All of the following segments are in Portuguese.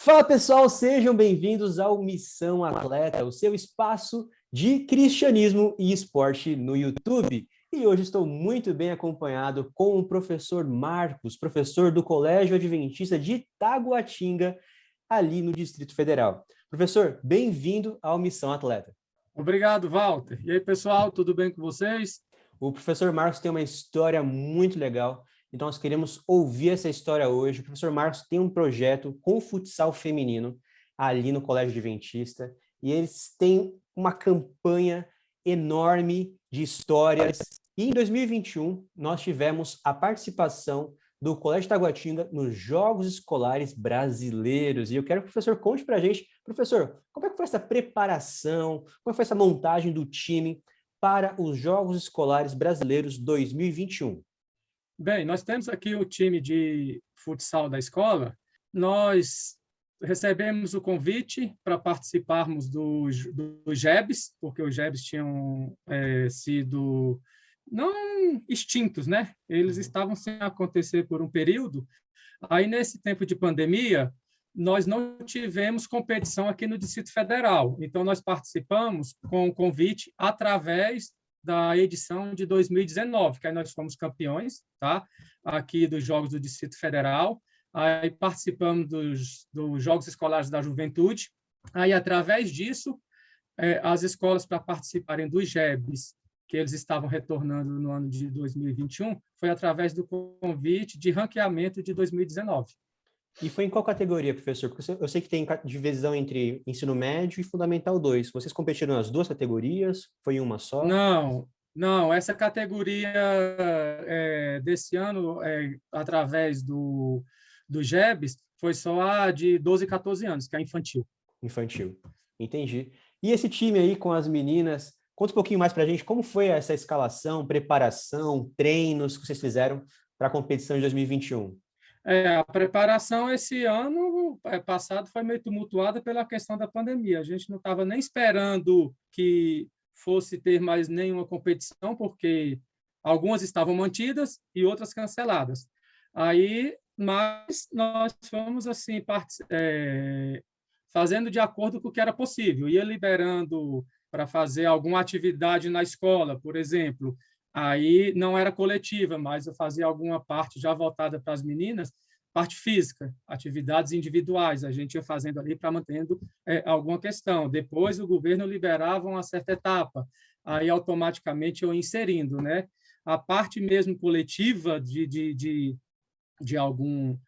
Fala pessoal, sejam bem-vindos ao Missão Atleta, o seu espaço de cristianismo e esporte no YouTube. E hoje estou muito bem acompanhado com o professor Marcos, professor do Colégio Adventista de Taguatinga, ali no Distrito Federal. Professor, bem-vindo ao Missão Atleta. Obrigado, Walter. E aí, pessoal, tudo bem com vocês? O professor Marcos tem uma história muito legal, então nós queremos ouvir essa história hoje. O professor Marcos tem um projeto com futsal feminino ali no Colégio Adventista e eles têm uma campanha enorme de histórias. E em 2021, nós tivemos a participação do Colégio Taguatinga nos Jogos Escolares Brasileiros. E eu quero que o professor conte para a gente, professor, como é que foi essa preparação, como é que foi essa montagem do time para os Jogos Escolares Brasileiros 2021? Bem, nós temos aqui o time de futsal da escola. Nós recebemos o convite para participarmos do JEBs, porque os JEBs tinham sido não extintos, né? Eles estavam sem acontecer por um período. Aí, nesse tempo de pandemia, nós não tivemos competição aqui no Distrito Federal. Então, nós participamos com o convite através da edição de 2019, que aí nós fomos campeões, tá? Aqui dos Jogos do Distrito Federal. Aí participamos dos Jogos Escolares da Juventude. Aí, através disso, as escolas, para participarem dos JEBs, que eles estavam retornando no ano de 2021, foi através do convite de ranqueamento de 2019. E foi em qual categoria, professor? Porque eu sei que tem divisão entre ensino médio e fundamental 2. Vocês competiram nas duas categorias? Foi em uma só? Não, essa categoria desse ano, através do JEBs, foi só a de 12 e 14 anos, que é infantil. Infantil, entendi. E esse time aí com as meninas, conta um pouquinho mais pra gente, como foi essa escalação, preparação, treinos que vocês fizeram para a competição de 2021? A preparação esse ano passado foi meio tumultuada pela questão da pandemia. A gente não estava nem esperando que fosse ter mais nenhuma competição, porque algumas estavam mantidas e outras canceladas. Mas nós fomos assim fazendo de acordo com o que era possível. Ia liberando para fazer alguma atividade na escola, por exemplo. Aí não era coletiva, mas eu fazia alguma parte já voltada para as meninas, parte física, atividades individuais, a gente ia fazendo ali para mantendo alguma questão. Depois o governo liberava uma certa etapa, aí automaticamente eu inserindo, né? A parte mesmo coletiva de algum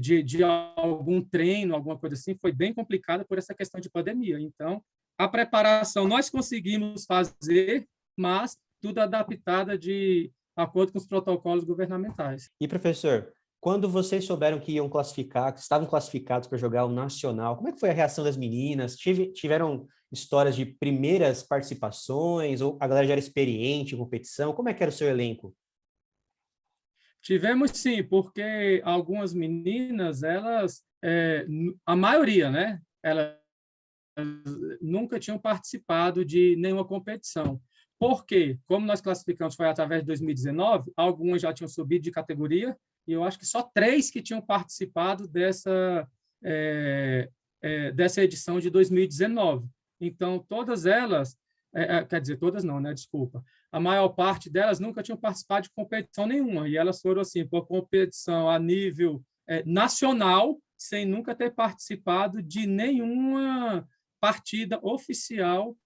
de algum treino, alguma coisa assim, foi bem complicada por essa questão de pandemia. Então, a preparação nós conseguimos fazer, mas tudo adaptada de acordo com os protocolos governamentais. E, professor, quando vocês souberam que iam classificar, que estavam classificados para jogar o Nacional, como é que foi a reação das meninas? Tiveram histórias de primeiras participações, ou a galera já era experiente em competição? Como é que era o seu elenco? Tivemos sim, porque algumas meninas, a maioria, né? Elas nunca tinham participado de nenhuma competição. Por quê? Como nós classificamos foi através de 2019, algumas já tinham subido de categoria, e eu acho que só 3 que tinham participado dessa edição de 2019. Então, todas elas, quer dizer, todas não, né? Desculpa. A maior parte delas nunca tinham participado de competição nenhuma, e elas foram, assim, por competição a nível nacional, sem nunca ter participado de nenhuma partida oficial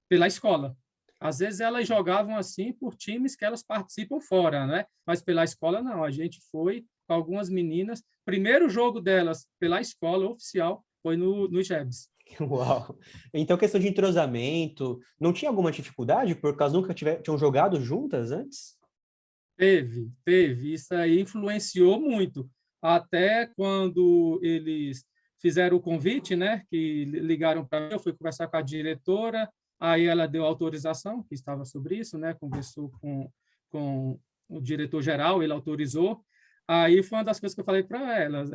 pela escola. Às vezes elas jogavam assim por times que elas participam fora, né? Mas pela escola não. A gente foi com algumas meninas. Primeiro jogo delas pela escola oficial foi no JEBs. Uau! Então, questão de entrosamento, não tinha alguma dificuldade por causa nunca tinham jogado juntas antes? Teve. Isso aí influenciou muito. Até quando eles fizeram o convite, né? Que ligaram para mim, eu fui conversar com a diretora, aí ela deu autorização, que estava sobre isso, né? Conversou com o diretor-geral, ele autorizou. Aí foi uma das coisas que eu falei para elas.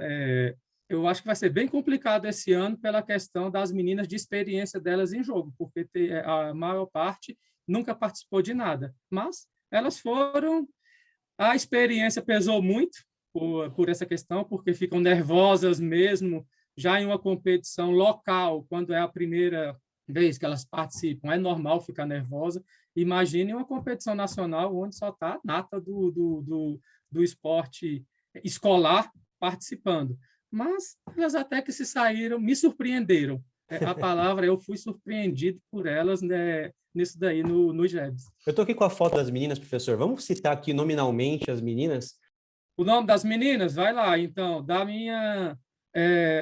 Eu acho que vai ser bem complicado esse ano pela questão das meninas, de experiência delas em jogo, porque a maior parte nunca participou de nada. Mas elas foram, a experiência pesou muito, por essa questão, porque ficam nervosas mesmo, já em uma competição local, quando é a primeira vez que elas participam, é normal ficar nervosa. Imagine uma competição nacional onde só está a nata do esporte escolar participando. Mas elas até que se saíram, me surpreenderam. A palavra, eu fui surpreendido por elas, né, nisso daí, no JEBs. Eu estou aqui com a foto das meninas, professor. Vamos citar aqui nominalmente as meninas? O nome das meninas? Vai lá, então.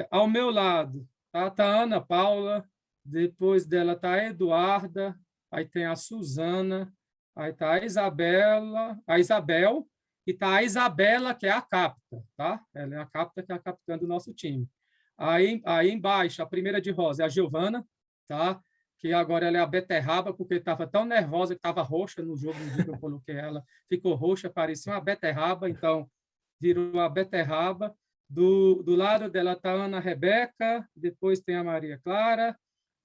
Ao meu lado, tá a Ana Paula, depois dela tá a Eduarda, aí tem a Suzana, aí tá a Isabel, e tá a Isabela, que é a capta, tá? Ela é a capta, que é a capitã do nosso time. Aí embaixo, a primeira de rosa é a Giovana, tá? Que agora ela é a beterraba, porque estava tão nervosa que estava roxa no jogo, no dia que eu coloquei ela, ficou roxa, parecia uma beterraba, então virou a beterraba. Do lado dela está a Ana Rebeca, depois tem a Maria Clara,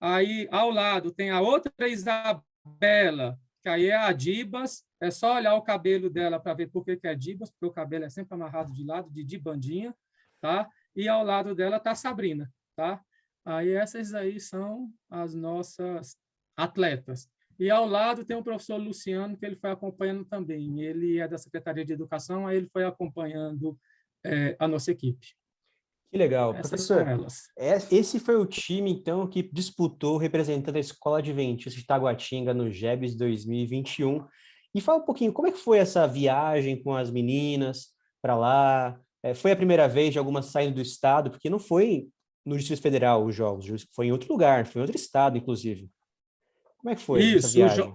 aí ao lado tem a outra Isabela, que aí é a Dibas, é só olhar o cabelo dela para ver por que é Dibas, porque o cabelo é sempre amarrado de lado, de Dibandinha, tá? E ao lado dela está a Sabrina, tá? Aí essas aí são as nossas atletas. E ao lado tem o professor Luciano, que ele foi acompanhando também. Ele é da Secretaria de Educação, aí ele foi acompanhando a nossa equipe. Que legal. Essas são Professor, elas. esse foi o time, então, que disputou representando a Escola Adventista de Taguatinga no JEBs 2021. E fala um pouquinho, como é que foi essa viagem com as meninas para lá? Foi a primeira vez de algumas saindo do estado? Porque não foi no Distrito Federal os jogos, foi em outro lugar, foi em outro estado, inclusive. Como é que foi essa Isso, viagem?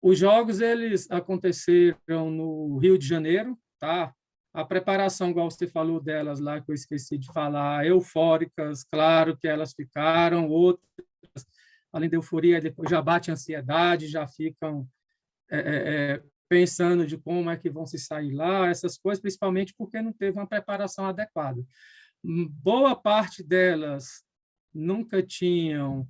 os jogos eles aconteceram no Rio de Janeiro, tá? A preparação, igual você falou delas lá, que eu esqueci de falar, eufóricas, claro que elas ficaram, outras, além da euforia, depois já bate ansiedade, já ficam pensando de como é que vão se sair lá, essas coisas, principalmente porque não teve uma preparação adequada. Boa parte delas nunca tinham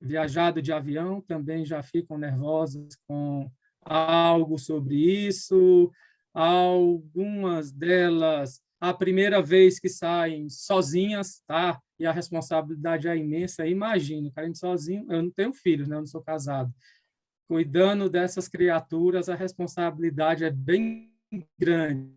viajado de avião, também já ficam nervosas com algo sobre isso. Algumas delas, a primeira vez que saem sozinhas, tá? E a responsabilidade é imensa. Imagina, caindo sozinho, eu não tenho filhos, né? Eu não sou casado. Cuidando dessas criaturas, a responsabilidade é bem grande,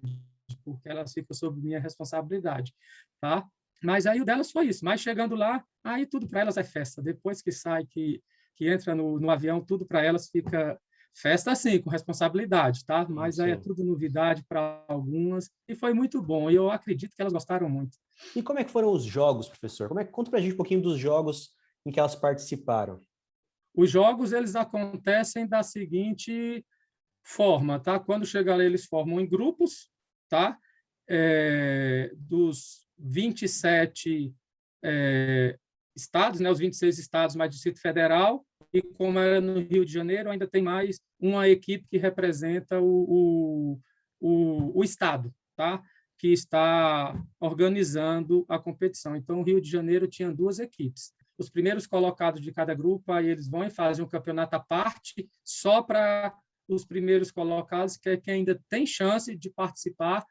porque elas ficam sob minha responsabilidade, tá? Mas aí o delas foi isso. Mas chegando lá, aí tudo para elas é festa. Depois que sai, que entra no avião, tudo para elas fica festa, sim, com responsabilidade, tá? Mas aí é Sim. tudo novidade para algumas e foi muito bom. E eu acredito que elas gostaram muito. E como é que foram os jogos, professor? Conta pra gente um pouquinho dos jogos em que elas participaram. Os jogos eles acontecem da seguinte forma, tá? Quando chega lá, eles formam em grupos, tá? Dos 27 estados, né? Os 26 estados mais Distrito Federal, e como era no Rio de Janeiro, ainda tem mais uma equipe que representa o estado, tá? Que está organizando a competição. Então, o Rio de Janeiro tinha duas equipes. Os primeiros colocados de cada grupo, aí eles vão e fazem um campeonato à parte, só para os primeiros colocados, que é quem ainda tem chance de participar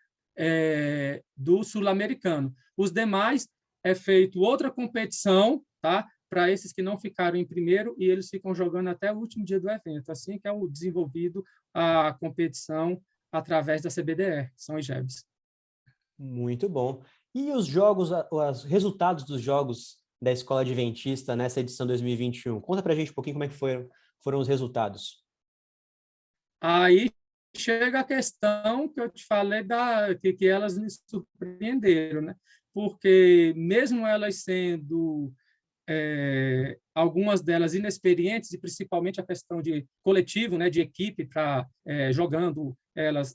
do Sul-Americano. Os demais é feito outra competição, tá? Para esses que não ficaram em primeiro, e eles ficam jogando até o último dia do evento. Assim que é o desenvolvido a competição através da CBDR, são os JEBs. Muito bom. E os jogos, os resultados dos jogos da Escola Adventista nessa edição 2021? Conta pra gente um pouquinho como é que foram os resultados. Aí chega a questão que eu te falei que elas me surpreenderam, né? Porque mesmo elas sendo algumas delas inexperientes e principalmente a questão de coletivo, né, de equipe para jogando elas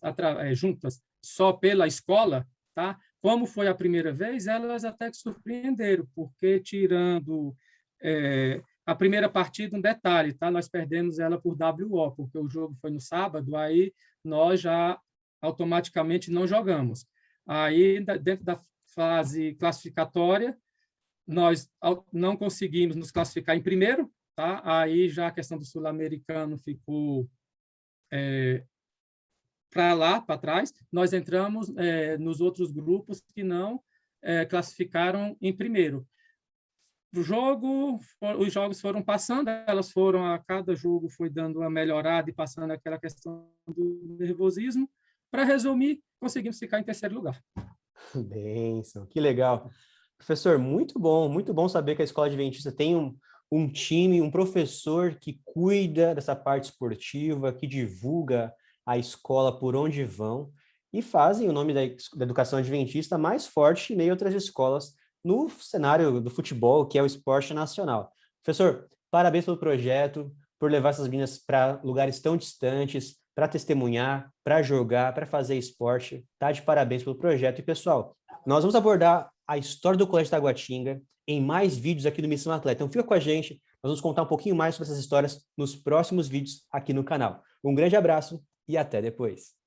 juntas só pela escola, tá? Como foi a primeira vez, elas até que surpreenderam, porque tirando a primeira partida, um detalhe, tá? Nós perdemos ela por WO, porque o jogo foi no sábado, aí nós já automaticamente não jogamos. Aí, dentro da fase classificatória, nós não conseguimos nos classificar em primeiro, tá? Aí já a questão do sul-americano ficou para lá, para trás, nós entramos nos outros grupos que não classificaram em primeiro. Os jogos foram passando, a cada jogo foi dando uma melhorada e passando aquela questão do nervosismo. Para resumir, conseguimos ficar em terceiro lugar. Bênção, que legal. Professor, muito bom saber que a Escola Adventista tem um time, um professor que cuida dessa parte esportiva, que divulga a escola por onde vão e fazem o nome da educação adventista mais forte em meio a outras escolas no cenário do futebol, que é o esporte nacional. Professor, parabéns pelo projeto, por levar essas meninas para lugares tão distantes, para testemunhar, para jogar, para fazer esporte. Tá de parabéns pelo projeto. E, pessoal, nós vamos abordar a história do Colégio Taguatinga em mais vídeos aqui do Missão Atleta. Então, fica com a gente, nós vamos contar um pouquinho mais sobre essas histórias nos próximos vídeos aqui no canal. Um grande abraço e até depois.